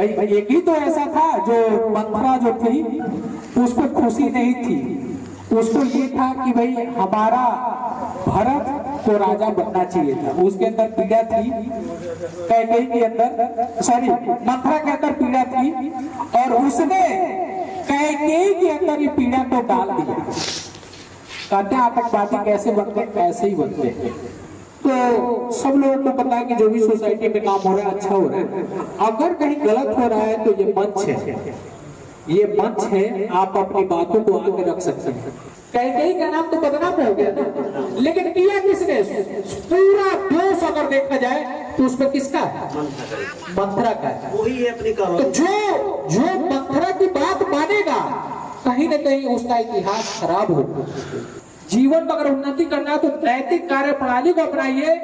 भाई एक ही तो ऐसा था जो मंथरा जो थी उसको खुशी नहीं थी, उसको ये था कि भाई हमारा भरत को राजा बनना चाहिए था। उसके अंदर पीड़ा थी, कैकेयी के अंदर, सॉरी मंथरा के अंदर पीड़ा थी और उसने कैकेयी के अंदर ये पीड़ा को डाल दिया। कहते हैं आतंकवादी कैसे बनते हैं, ऐसे ही बनते हैं। तो सब लोगों को पता है कि जो भी सोसाइटी में काम हो रहा है अच्छा हो रहा है, अगर कहीं गलत हो रहा है तो ये मंच है, ये मंच है, आप अपनी बातों को आगे रख सकते हैं। कैकेयी का नाम तो बदनाम हो गया ना, लेकिन किया किसने? पूरा दोष अगर देखा जाए तो उसमें किसका है? मंथरा का है। वही है अपनी कहानी। तो जो मंथरा की बात मानेगा कहीं ना कहीं उसका इतिहास खराब होगा। जीवन में अगर उन्नति करना है तो नैतिक कार्य प्रणाली को अपनाइए,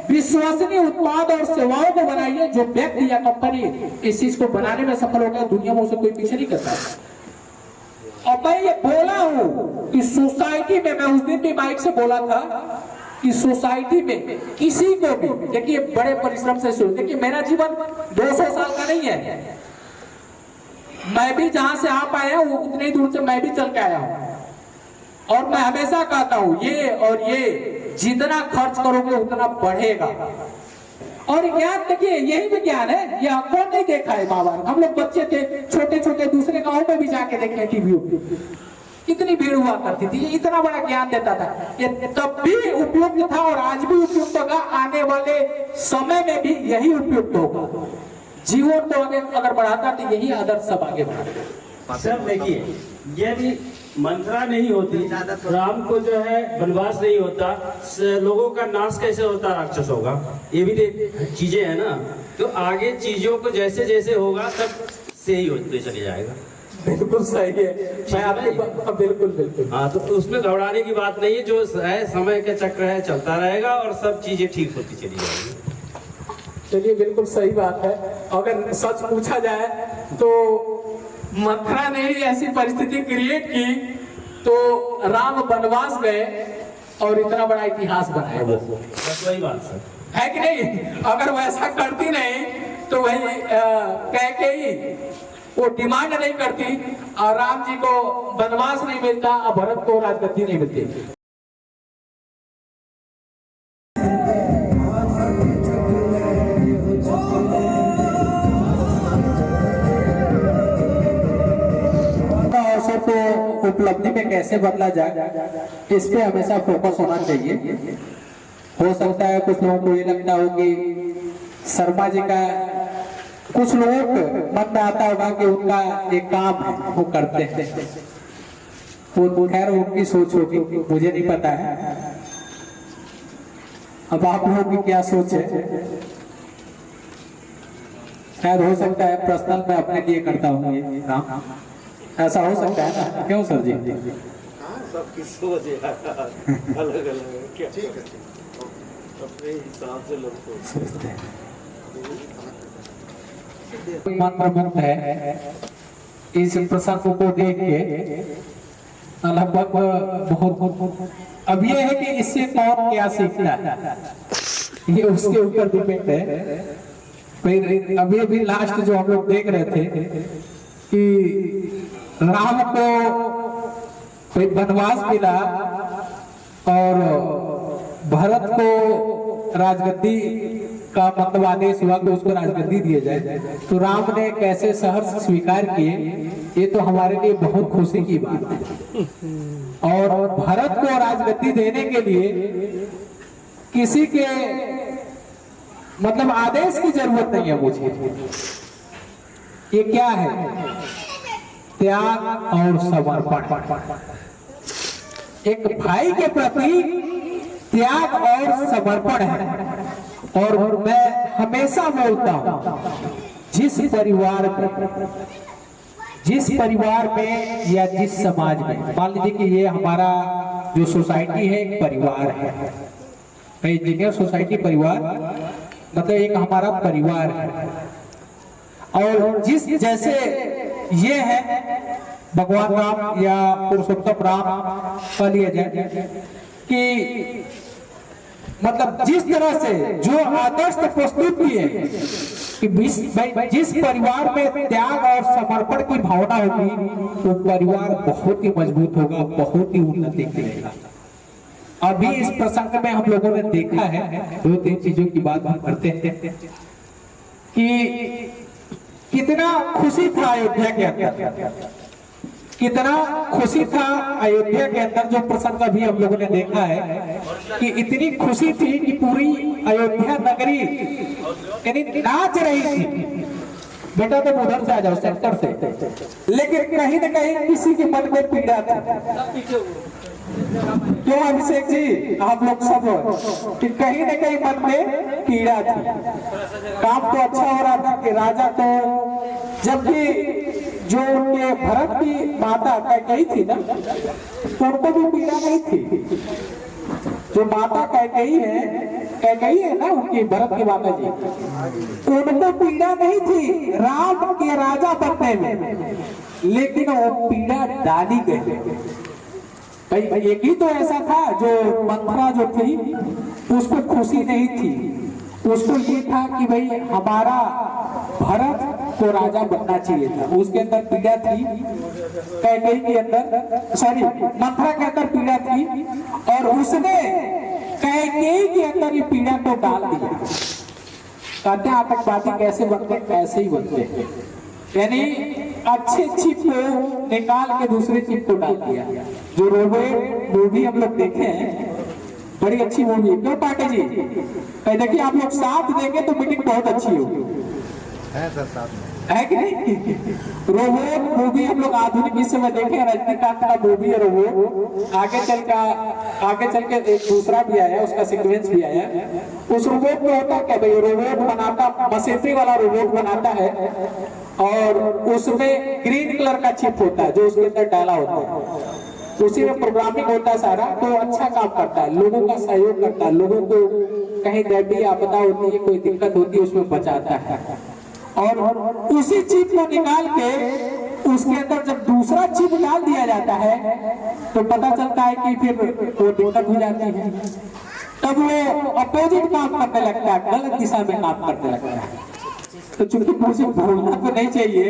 विश्वसनीय उत्पाद और सेवाओं को बनाइए। जो व्यक्ति या कंपनी इस चीज को बनाने में सफल हो गया, दुनिया में उसे कोई पीछे नहीं करता। और मैं ये बोला हूं कि सोसाइटी में, मैं उस दिन भी माइक से बोला था कि सोसाइटी में किसी को भी, देखिए बड़े परिश्रम से सोच, देखिए मेरा जीवन 200 साल का नहीं है। मैं भी जहां से आप आया हूं उतनी दूर से मैं भी चल के आया हूं, और मैं हमेशा कहता हूं ये और ये जितना खर्च करोगे उतना बढ़ेगा। और ज्ञान देखिए यही विज्ञान है, ये कौन नहीं देखा है? माँ बाप, हम लोग बच्चे थे छोटे छोटे दूसरे गांव में भी जाके देखे टीवी, कितनी भीड़ हुआ करती थी, इतना बड़ा ज्ञान देता था। ये तब भी उपयुक्त था और आज भी उपयुक्त होगा, आने वाले समय में भी यही उपयुक्त होगा। जीवन को आगे अगर बढ़ाता तो यही आदर्श सब आगे बढ़ाता। सर देखिए, ये भी मंथरा नहीं होती, राम को जो है वनवास नहीं होता, लोगों का नाश कैसे होता राक्षसों का, ये भी चीजें है ना। तो आगे चीजों को जैसे जैसे होगा तब से ही होते चले जाएगा। बिल्कुल सही है, मैं आपकी बिल्कुल बिल्कुल। हाँ, तो उसमें घबराने की बात नहीं है, जो है समय का चक्र है, चलता रहेगा और सब चीजें ठीक होती चली जाएगी। चलिए बिल्कुल सही बात है। अगर सच पूछा जाए तो मथुरा ने ही ऐसी परिस्थिति क्रिएट की तो राम वनवास गए और इतना बड़ा इतिहास बनाया। वो बस वही बात सर है कि नहीं? अगर वैसा करती नहीं तो वही कैकेयी वो डिमांड नहीं करती और राम जी को वनवास नहीं मिलता और भरत को राजगद्दी नहीं मिलती। उपलब्धि में कैसे बदला जाए, इस पे हमेशा फोकस होना चाहिए। हो सकता है कुछ लोगों को ये लगता हो कि शर्मा जी का, कुछ लोगों को मन में आता होगा कि उनका एक काम है वो करते हैं, वो खैर उनकी सोच होगी, मुझे नहीं पता है। अब आप लोगों की क्या सोच है, खैर हो सकता है पर्सनल मैं अपने लिए करता हूँ ये काम, ऐसा हो सकता है ना? क्यों सर जी? सबकी सोच अलग अलग है, क्या अपने हिसाब से लोग सोचते हैं। मंत्रमुग्ध है इस प्रसंग को देख के, लगभग बहुत। अब ये है कि इससे कौन क्या सीखता है, ये उसके ऊपर डिपेंड है। फिर अभी भी लास्ट जो हम लोग देख रहे थे कि राम को कोई वनवास मिला और भरत को राजगद्दी का मतलब आदेश हुआ कि उसको राजगद्दी दिया जाए, तो राम ने कैसे सहर्ष स्वीकार किए, ये तो हमारे लिए बहुत खुशी की बात है। और भरत को राजगद्दी देने के लिए किसी के मतलब आदेश की जरूरत नहीं है मुझे। ये क्या है? त्याग और समर्पण। एक भाई के प्रति त्याग और समर्पण है। और मैं हमेशा बोलता हूं, जिस परिवार में या जिस समाज में, मान लीजिए कि ये हमारा जो सोसाइटी है एक परिवार है, इंजीनियर सोसाइटी परिवार मतलब एक हमारा परिवार है। और जिस जैसे ये है भगवान राम या पुरुषोत्तम राम का लिया जाए कि मतलब जिस तरह से जो आदर्श प्रस्तुत किए कि जिस परिवार में त्याग और समर्पण की भावना होगी वो परिवार बहुत ही मजबूत होगा, बहुत ही उन्नति करेगा। अभी इस प्रसंग में हम लोगों ने देखा है, 2-3 चीजों की बात हम करते हैं कि कितना खुशी था अयोध्या के अंदर, कितना खुशी था अयोध्या के अंदर। जो प्रसंग अभी हम लोगों ने देखा है कि इतनी खुशी थी कि पूरी अयोध्या नगरी यानी नाच रही थी। बेटा तुम उधर से आ जाओ, सेंटर से। लेकिन कहीं न कहीं किसी के मन में पीड़ा थी। क्यों अभिषेक जी, आप लोग सब हो कि कहीं न कहीं मन में पीड़ा थी। काम तो अच्छा हो रहा था कि राजा तो जब भी जो उनके भरत की माता कैकेयी थी ना, तो उनको भी पीड़ा नहीं थी। जो माता कैकेयी है ना, उनकी भरत की माता जी, तो उनको पीड़ा नहीं थी राम के राजा बनने में, लेकिन वो पीड़ा डाली गई। भाई एक ही तो ऐसा था जो मंथरा जो थी उसको खुशी नहीं थी, उसको ये था कि भाई हमारा भरत को राजा बनना चाहिए था। उसके अंदर पीड़ा थी, कैकेयी के अंदर, सॉरी मंथरा के अंदर पीड़ा थी, और उसने कैकेयी के अंदर ये पीड़ा को डाल दिया। कहते हैं आतंकवादी कैसे बनते, ऐसे ही बनते हैं, यानी अच्छे चिप को निकाल के दूसरे चिप को डाल दिया। जो रोबोट मूवी हम लोग देखे हैं, बड़ी अच्छी मूवी है। क्यों पाटे जी, देखिए आप लोग साथ देंगे तो मीटिंग बहुत अच्छी होगी, है सर साथ में, है कि नहीं? रोबोट मूवी हम लोग आधुनिक इस समय देखे, रजनीकांत का मूवी है रोबोट। आगे चल के एक दूसरा भी आया, उसका सीक्वेंस भी आया। उस रोबोट में होता क्या भाई, रोबोट बनाता, मशीनरी वाला रोबोट बनाता है, और उसमें ग्रीन कलर का चिप होता है जो उसके अंदर डाला होता है, उसी में प्रोग्रामिंग होता है सारा। तो अच्छा काम करता है, लोगों का सहयोग करता है, लोगों को कहीं दैवीय आपदा होती है, कोई दिक्कत होती है, उसमें बचाता है। और उसी चिप को निकाल के उसके अंदर जब दूसरा चिप डाल दिया जाता है तो पता चलता है कि फिर वो दिक्कत हो जाती है, तब वो अपोजिट काम करने लगता है, गलत दिशा में काम करने लगता है। तो चूंकि मुझे भूलना तो नहीं चाहिए,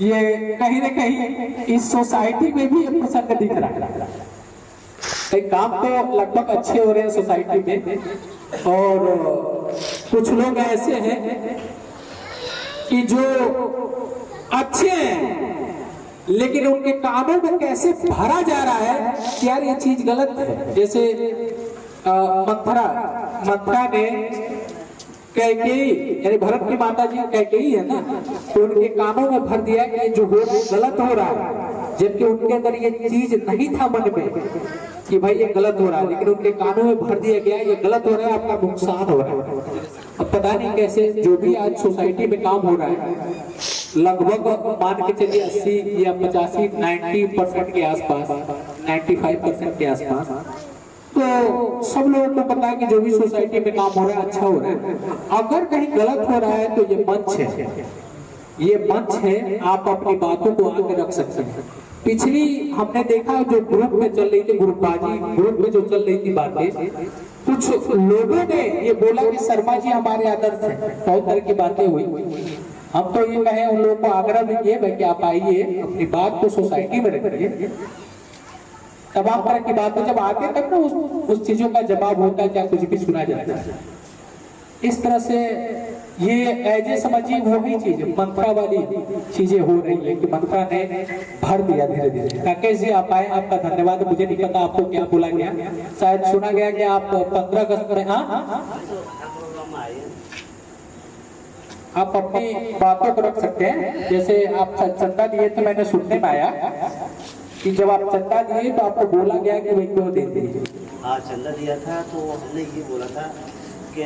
ये कहीं न कहीं इस सोसाइटी में भी ये प्रसंग दिख रहा है। काम तो लगभग अच्छे हो रहे हैं सोसाइटी में, और कुछ लोग ऐसे हैं कि जो अच्छे हैं लेकिन उनके कामों में कैसे भरा जा रहा है कि यार ये चीज गलत है। जैसे मंथरा ने कैकेयी यानी भरत की माता जी कैकेयी है ना, तो उनके कानों में भर दिया कि जो हो गलत हो रहा है, जबकि उनके अंदर ये चीज नहीं था मन में कि भाई ये गलत हो रहा है, लेकिन उनके कानों में भर दिया गया ये गलत हो रहा है, आपका नुकसान हो रहा है। अब पता नहीं कैसे जो भी आज सोसाइटी में काम हो रहा है, लगभग मान के चलिए 80 या 85 90% के आसपास, 95% के आसपास, तो सब लोगों को पता है कि जो भी सोसाइटी में काम हो रहा है अच्छा हो रहा है। अगर कहीं गलत हो रहा है तो ये मंच है, ये मंच है, आप अपनी बातों को आगे रख सकते हैं। पिछली हमने देखा जो ग्रुप में चल रही थी, ग्रुप में जो चल रही थी बातें, कुछ लोगों ने ये बोला कि शर्मा जी हमारे आदर्श हैं, बहुत तरह की बातें हुई। हम तो ये कहे उन लोगों को आग्रह भी किए भाई कि आप आइए, अपनी बात को सोसाइटी में रखिए, तमाम तरह की बातें जब आगे तक ना उस चीजों का जवाब होता है, क्या कुछ भी सुना जाता है। इस तरह से ये ऐसे समझिए वही चीज मंत्रा वाली चीजें हो रही है कि मंत्रा ने भर दिया धीरे धीरे। राकेश जी आप आए, आपका धन्यवाद। मुझे नहीं पता आपको क्या बोला गया, शायद सुना गया कि आप 15 अगस्त में, आप अपनी बातों को रख सकते हैं। जैसे आप चंदा दिए थे, मैंने सुनने में आया कि जब आप चंदा दिए तो आपको बोला गया कि भाई क्यों देते हैं। हाँ चंदा दिया था तो हमने ये बोला था कि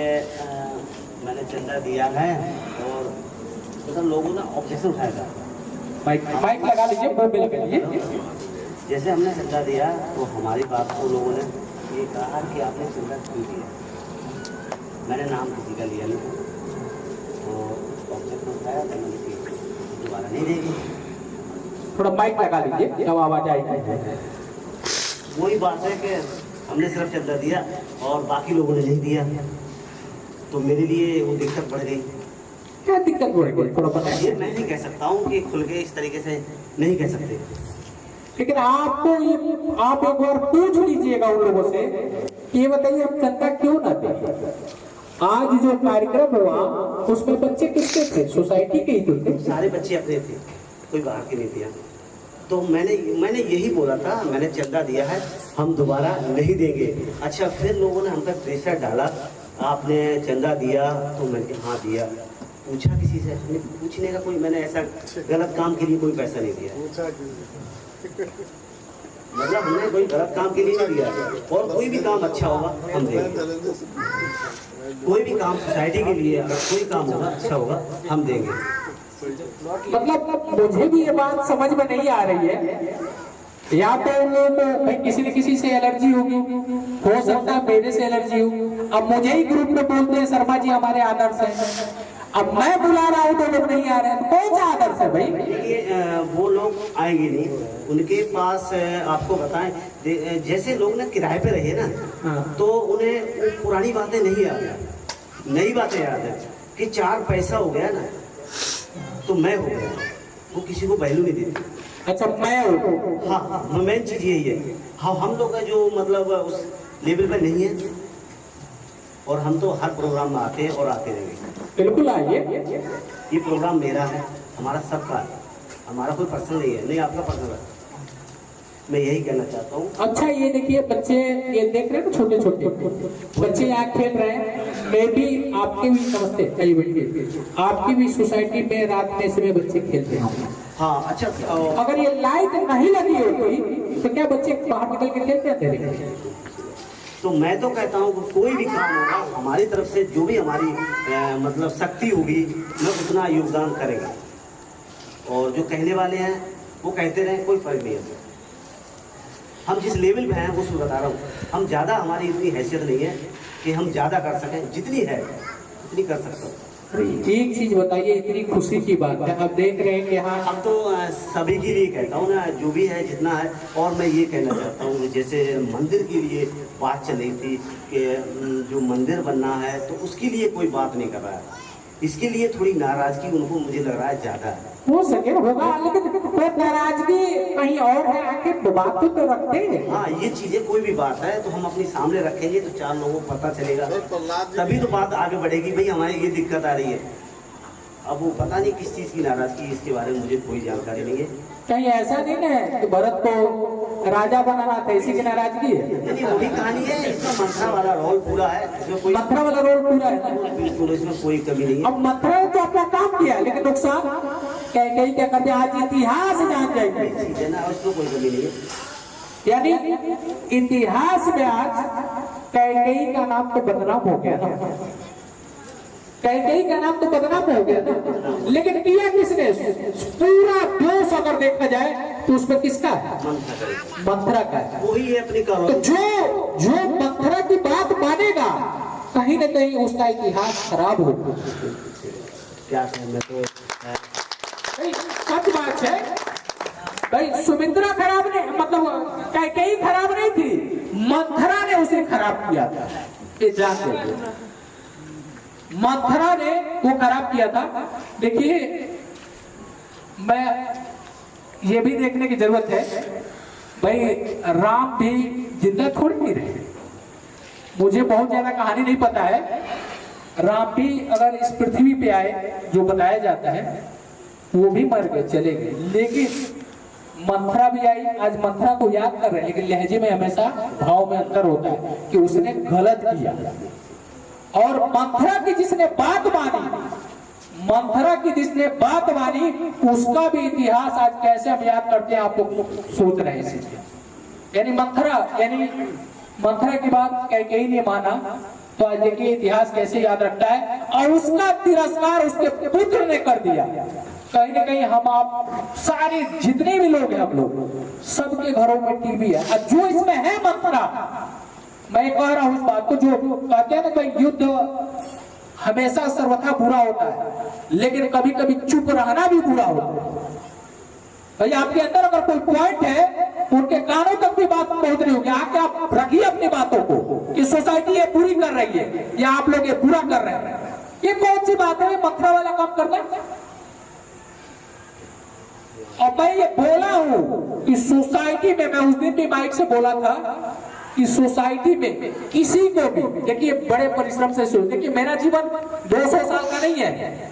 मैंने चंदा दिया है, और मतलब लोगों ने ऑब्जेक्शन उठाया था। माइक लगा लीजिए, मुंह में लगा लीजिए। जैसे हमने चंदा दिया तो हमारी बात को लोगों ने ये कहा कि आपने चंदा क्यों दिया, मैंने नाम किसी का लिया नहीं, तो ऑब्जेक्शन उठाया तो मैंने दोबारा नहीं देगी। थोड़ा माइक लगा लीजिए जब आवाज आएगी। वही बात है कि हमने सिर्फ चंदा दिया और बाकी लोगों ने नहीं दिया, तो मेरे लिए वो दिक्कत बढ़ गई। क्या दिक्कत हो रही है थोड़ा बताइए। ये मैं नहीं कह सकता हूँ कि खुल के इस तरीके से नहीं कह सकते। लेकिन आपको ये आप एक बार पूछ लीजिएगा उन लोगों से कि ये बताइए आप चंदा क्यों ना दें। आज जो कार्यक्रम हुआ उसमें बच्चे किसके थे? सोसाइटी के ही तो थे। सारे बच्चे अपने थे, कोई बाहर के नहीं दिया। तो मैंने यही बोला था, मैंने चंदा दिया है, हम दोबारा नहीं देंगे। अच्छा, फिर लोगों ने हम तक प्रेशर डाला, आपने चंदा दिया? तो मैंने हाँ दिया। पूछा किसी से? पूछने का कोई, मैंने ऐसा गलत काम के लिए कोई पैसा नहीं दिया। मतलब हमने कोई गलत काम के लिए नहीं दिया। और कोई भी काम अच्छा होगा हम देंगे, कोई भी काम सोसाइटी के लिए अगर कोई काम होगा अच्छा होगा हम देंगे। मतलब मुझे भी ये बात समझ में नहीं आ रही है, या तो उन लोगों को भाई किसी न किसी से एलर्जी होगी, हो सकता है मेरे से एलर्जी हो। अब मुझे ही ग्रुप में बोलते हैं शर्मा जी हमारे आदर्श है, अब मैं बुला रहा हूँ तो लोग नहीं आ रहे हैं, तो कौन सा आदर्श है भाई? देखिए वो लोग आएंगे नहीं, उनके पास आपको बताएं, जैसे लोग ना किराए पे रहे ना, हाँ। तो उन्हें वो पुरानी बातें नहीं याद है, नई बातें याद है कि 4 पैसा हो गया ना तो मैं हो गया, वो किसी को वैल्यू नहीं देती। अच्छा मैं हूँ। हाँ, मेन चीज यही है। हाँ, हम लोग का जो मतलब उस लेवल पे नहीं है, और हम तो हर प्रोग्राम में आते हैं और आते रहेंगे। बिल्कुल आइए। ये प्रोग्राम मेरा है, हमारा सबका है, हमारा कोई पर्सनल नहीं है, नहीं आपका पर्सनल है। मैं यही कहना चाहता हूँ। अच्छा ये देखिए बच्चे, ये देख रहे हैं ना छोटे छोटे बच्चे यहाँ खेल रहे हैं। मैं भी आपके भी समझते कई बच्चे आपकी भी सोसाइटी में रात में इसमें बच्चे खेलते हैं। हाँ अच्छा, अगर ये लाइट नहीं लगी होती तो क्या बच्चे बाहर निकल के खेलते हैं? तो मैं तो कहता हूँ कि कोई भी काम होगा हमारी तरफ से, जो भी हमारी मतलब शक्ति होगी, मैं उतना योगदान करेगा। और जो कहने वाले हैं वो कहते रहे, कोई फर्क नहीं है। हम जिस लेवल पे हैं वो बता रहा हूँ, हम ज़्यादा, हमारी इतनी हैसियत नहीं है कि हम ज़्यादा कर सकें, जितनी है उतनी कर सकते हैं। एक चीज बताइए, इतनी खुशी की बात है, अब देख रहे हैं कि हाँ अब तो सभी के लिए कहता हूँ ना, जो भी है जितना है। और मैं ये कहना चाहता हूँ, जैसे मंदिर के लिए बात चल रही थी कि जो मंदिर बनना है तो उसके लिए कोई बात नहीं कर रहा है, इसके लिए थोड़ी नाराजगी उनको मुझे लग रहा है ज़्यादा है। हो सके होगा, लेकिन वो नाराजगी कहीं और है, आखिर बात तो रखते हैं। हाँ, ये चीजें कोई भी बात है तो हम अपने सामने रखेंगे तो 4 लोगों को पता चलेगा, तभी तो बात आगे बढ़ेगी। भाई हमारी ये दिक्कत आ रही है, अब वो पता नहीं किस चीज की नाराजगी, इसके बारे में मुझे कोई जानकारी नहीं है। कहीं ऐसा नहीं है कि भरत को राजा बनाना था, इसी की नाराजगी है? नहीं, वही कहानी है, इसमें मंथरा वाला रोल पूरा है, इसमें कोई मथुरा वाला रोल पूरा है। बिल्कुल, इसमें कोई कमी नहीं है। अब मथुरा ने तो अपना काम किया, लेकिन नुकसान कहीं क्या करते, आज इतिहास जान जाएगी चीज है ना, उसमें कोई कमी नहीं है। यानी इतिहास में आज कैकेयी का नाम तो बदनाम हो गया ना, कैकेयी का नाम तो बदनाम हो गया ना, लेकिन किया किसने? पूरा दोष अगर देखा जाए तो उसमें किसका है? मंथरा का है। वही है अपनी तो कहानी। जो मंथरा की बात मानेगा, कहीं न कहीं उसका इतिहास खराब हो। क्या कहना, तो सच बात है भाई, सुमित्रा खराब नहीं, मतलब कैकेयी खराब नहीं थी, मंथरा ने उसे खराब किया था। ये जानते हो, मंथरा ने वो खराब किया था। देखिए मैं ये भी देखने की जरूरत है भाई, राम भी जिंदा थोड़ी नहीं रहे। मुझे बहुत ज्यादा कहानी नहीं पता है, राम भी अगर इस पृथ्वी पे आए, जो बताया जाता है, वो भी मर गए, चले गए, लेकिन मंथरा भी आई। आज मंथरा को याद कर रहे हैं, लेकिन लहजे में हमेशा भाव में अंतर होता है कि उसने गलत किया। और मंथरा की जिसने बात मानी, मंथरा की जिसने बात मानी, उसका भी इतिहास आज कैसे हम याद करते हैं, आप लोग सोच रहे हैं। यानी मंथरा की बात कैकेयी ने माना, तो आज देखिए इतिहास कैसे याद रखता है। और उसका तिरस्कार उसके पुत्र ने कर दिया। कहीं ना कहीं हम आप सारे जितने भी लोग हैं, हम लोग सबके घरों में टीवी है, और जो इसमें है मंथरा, मैं कह रहा हूं इस बात को, जो कहते हैं ना कि युद्ध हमेशा सर्वथा बुरा होता है, लेकिन कभी कभी चुप रहना भी बुरा होता है। भाई आपके अंदर अगर कोई पॉइंट है, उनके कानों तक भी बात पहुंच रही होगी, आके आप रखिए अपनी बातों को कि सोसाइटी ये पूरी कर रही है या आप लोग ये पूरा कर रहे हैं। ये कौन सी बात है मथुरा वाला काम करना? और मैं ये बोला हूं कि सोसाइटी में, मैं उस दिन भी माइक से बोला था कि सोसाइटी में किसी को भी, देखिए बड़े परिश्रम से शुरू, देखिए मेरा जीवन 200 साल का नहीं है।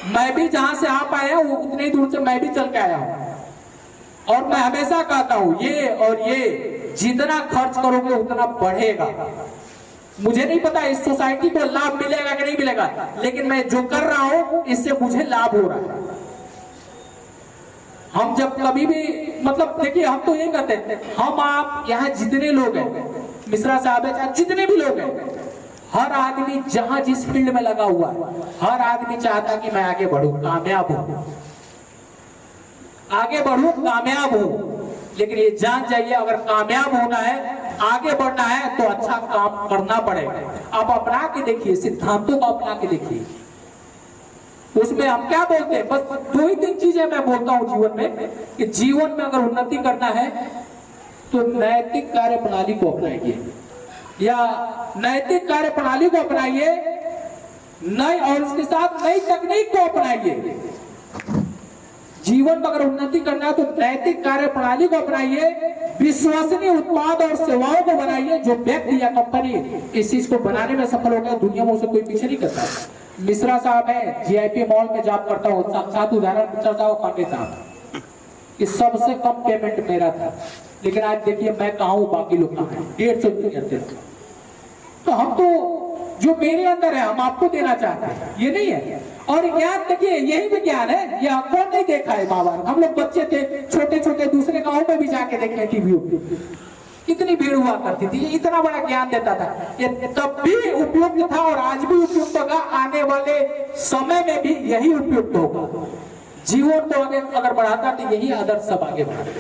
मैं भी जहां से आप आया हूं उतनी दूर से मैं भी चल के आया हूं, और मैं हमेशा कहता हूं ये और ये जितना खर्च करोगे उतना बढ़ेगा। मुझे नहीं पता इस सोसाइटी को लाभ मिलेगा कि नहीं मिलेगा, लेकिन मैं जो कर रहा हूं इससे मुझे लाभ हो रहा है। हम जब कभी भी, मतलब देखिए हम तो ये कहते हैं, हम आप यहाँ जितने लोग हैं, मिश्रा साहब है, जितने भी लोग हैं, हर आदमी जहां जिस फील्ड में लगा हुआ है, हर आदमी चाहता है कि मैं आगे बढ़ूं, कामयाब हूं, आगे बढ़ूं, कामयाब हूं। लेकिन ये जान जाइए, अगर कामयाब होना है, आगे बढ़ना है, तो अच्छा काम करना पड़ेगा। आप अपना के देखिए, सिद्धांतों को अपना के देखिए। उसमें हम क्या बोलते हैं, बस 2 ही 3 चीजें मैं बोलता हूं जीवन में, कि जीवन में अगर उन्नति करना है तो नैतिक कार्य प्रणाली को अपनाइए, या नैतिक कार्य प्रणाली को अपनाइए, नई, और इसके साथ नई तकनीक को अपनाइए। जीवन में अगर उन्नति करना है तो नैतिक कार्य प्रणाली को अपनाइए, विश्वसनीय उत्पाद और सेवाओं को बनाइए। जो व्यक्ति या कंपनी इस चीज को बनाने में सफल हो गया, दुनिया में उसे कोई पीछे नहीं करता। मिश्रा साहब है, जीआईपी मॉल में जॉब करता हूँ, साथ उदाहरण चर्चा हो पांडे साहब, कि सबसे कम पेमेंट मेरा था, लेकिन आज देखिए मैं कहा हूँ, बाकी लोग कहाँ हैं, 150 जूनियर थे। तो हम तो जो मेरे अंदर है हम आपको देना चाहते हैं, ये नहीं है। और ज्ञान देखिए यही विज्ञान है, ये कौन नहीं देखा है माँ बाप। हम लोग बच्चे थे, छोटे छोटे दूसरे गाँव में भी जाके देख रहे टीवी, कितनी भीड़ हुआ करती थी, इतना बड़ा ज्ञान देता था। ये तब भी उपयुक्त था और आज भी उपयुक्त होगा, आने वाले समय में भी यही उपयुक्त होगा। जीवन को आगे अगर बढ़ाता तो यही आदर्श सब आगे बढ़ाता।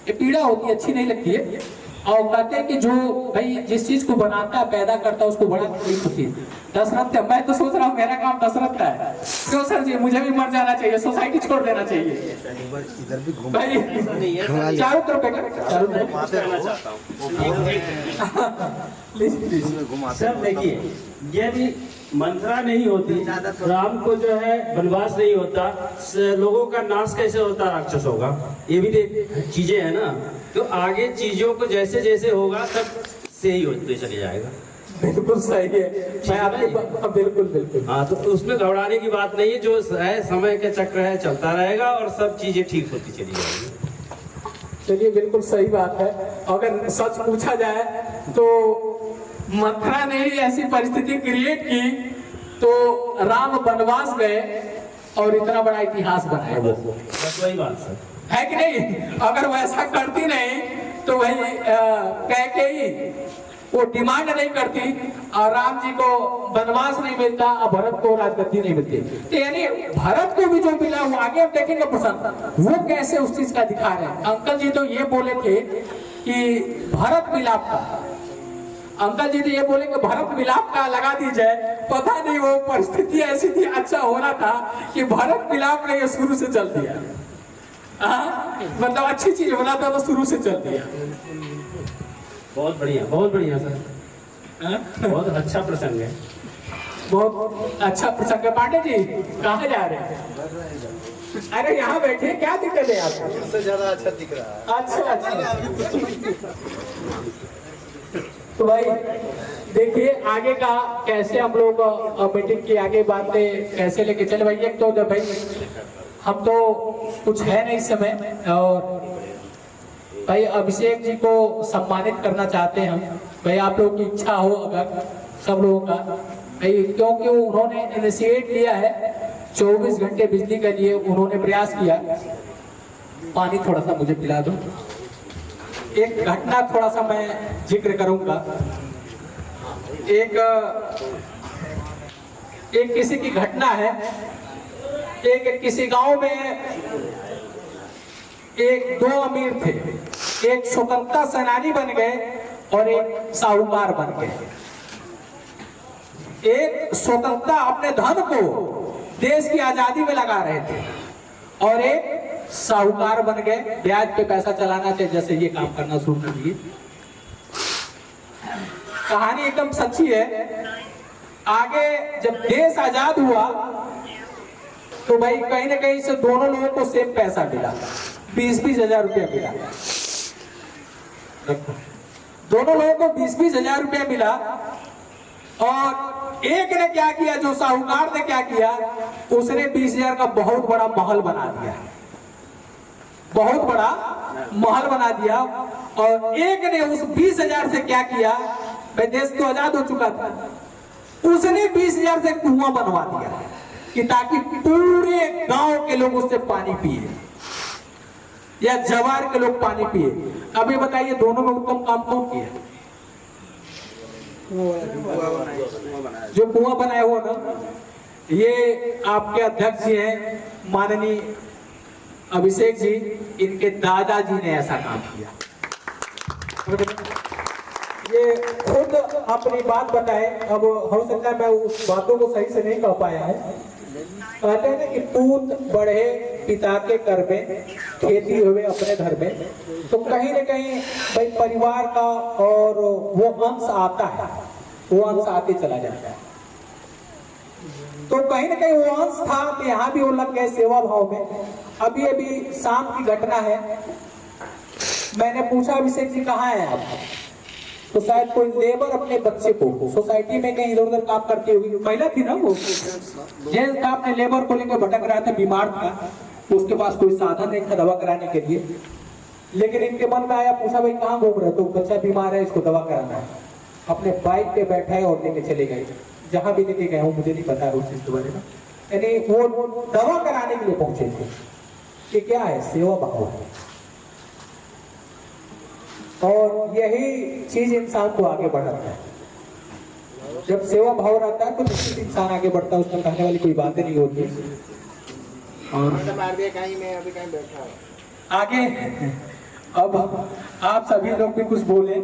ये पीड़ा होती है, अच्छी नहीं लगती है। और कहते हैं कि जो भाई जिस चीज को बनाता है, पैदा करता है, उसको बड़ा बड़ी खुशी है। दशरथ, मैं तो सोच रहा हूँ मेरा काम दशरथ का है। क्यों सर जी, मुझे भी मर जाना चाहिए, सोसाइटी छोड़ देना चाहिए भाई। चारों तरफ सर देखिए, यदि मंथरा नहीं होती, राम को जो है वनवास नहीं होता, लोगों का नाश कैसे होता, राक्षसों का, ये भी चीजें है ना। तो आगे चीजों को जैसे जैसे होगा तब से ही होते चले जाएगा। बिल्कुल सही है, मैं आपकी बिल्कुल बिल्कुल। हाँ, तो उसमें घबराने की बात नहीं है, जो है समय का चक्र है, चलता रहेगा और सब चीजें ठीक होती चली जाएगी। चलिए, बिल्कुल सही बात है। अगर सच पूछा जाए तो मथुरा ने ही ऐसी परिस्थिति क्रिएट की तो राम वनवास गए और इतना बड़ा इतिहास बनाया। वो बस वही बात सर है कि नहीं? अगर वैसा करती नहीं तो वही कैकेयी वो डिमांड नहीं करती और राम जी को वनवास नहीं मिलता और भरत को राजगद्दी नहीं मिलती। तो यानी भरत को भी जो मिला वो आगे हम देखेंगे प्रसंग, वो कैसे उस चीज का दिखा रहे हैं। अंकल जी तो ये बोले थे कि भरत मिलाप का, अंकल जी तो ये बोले कि भरत मिलाप का लगा दी जाए। पता नहीं वो परिस्थिति ऐसी थी, अच्छा हो रहा था कि भरत मिलाप ने ये शुरू से चल दिया। मतलब अच्छी चीज होना था तो शुरू से चल दिया। बहुत बढ़िया सर, बहुत अच्छा प्रसंग है, बहुत अच्छा प्रसंग है। पांडे जी कहाँ जा रहे हैं? अरे यहाँ बैठे, क्या दिक्कत है आपको? उससे ज्यादा अच्छा दिख रहा है। अच्छा। तो भाई देखिए आगे का कैसे हम लोग मीटिंग की आगे बातें कैसे लेके चले। भाई एक तो भाई हम तो कुछ है नहीं इस समय, और भाई अभिषेक जी को सम्मानित करना चाहते हैं हम। भाई आप लोगों की इच्छा हो अगर सब लोगों का, भाई क्योंकि उन्होंने इनिशिएट लिया है 24 घंटे बिजली के लिए उन्होंने प्रयास किया। पानी थोड़ा सा मुझे पिला दो। एक घटना थोड़ा सा मैं जिक्र करूंगा। एक किसी की घटना है। एक किसी गांव में दो अमीर थे, एक स्वतंत्रता सेनानी बन गए और एक साहूकार बन गए। एक स्वतंत्रता अपने धन को देश की आजादी में लगा रहे थे और एक साहूकार बन गए, ब्याज पे पैसा चलाना चाहिए जैसे ये काम करना शुरू कर दिए। कहानी एकदम सच्ची है। आगे जब देश आजाद हुआ तो भाई कहीं ना कहीं से दोनों लोगों को सेम पैसा मिला, 20-20 हजार रुपया मिला। दोनों लोगों को 20-20 हजार रुपया मिला। और एक ने क्या किया, जो साहूकार ने क्या किया, उसने 20 हजार का बहुत बड़ा महल बना दिया, बहुत बड़ा महल बना दिया। और एक ने उस 20 हजार से क्या किया, भाई देश तो आजाद हो चुका था, उसने 20 हजार से कुआं बनवा दिया कि ताकि पूरे गांव के लोग उससे पानी पिए या जवार के लोग पानी पिए। अब ये बताइए दोनों में उत्तम काम कौन किया? जो कुआं बनाया हुआ ना, ये आपके अध्यक्ष जी हैं माननीय अभिषेक जी, इनके दादाजी ने ऐसा काम किया। ये खुद अपनी बात बताए। अब हो सकता है मैं उस बातों को सही से नहीं कह पाया है। कहते हैं ना कि पूत बढ़े पिता के घर में, खेती हुए अपने घर में, तो कहीं ना कहीं भाई परिवार का और वो अंश आता है, वो अंश आके चला जाता है। तो कहीं ना कहीं वो अंश था, तो यहाँ भी वो लग गए सेवा भाव में। अभी अभी शाम की घटना है, मैंने पूछा अभिषेक जी कहाँ है आप, तो शायद कोई लेबर अपने बच्चे को सोसाइटी में कहीं इधर उधर काम करती होगी, महिला थी ना वो, जेंट्स था, अपने लेबर को लेकर भटक रहा था, बीमार था, उसके पास कोई साधन नहीं था दवा कराने के लिए। लेकिन इनके मन में आया, पूछा भाई कहाँ घूम रहे, तो बच्चा बीमार है, इसको दवा कराना है। अपने बाइक पे बैठा है और लेके चले गए, जहां भी लेके गए मुझे नहीं पता उस चीज के बारे में, यानी वो दवा कराने के लिए पहुंचे थे। ये क्या है? सेवा भाव है। और यही चीज इंसान को आगे बढ़ाता है। जब सेवा भाव रहता है तो निश्चित इंसान आगे बढ़ता है, उसमें कहने वाली कोई बातें नहीं होती। और कहीं मैं अभी कहीं बैठा हूँ आगे अब आप सभी लोग भी कुछ बोले।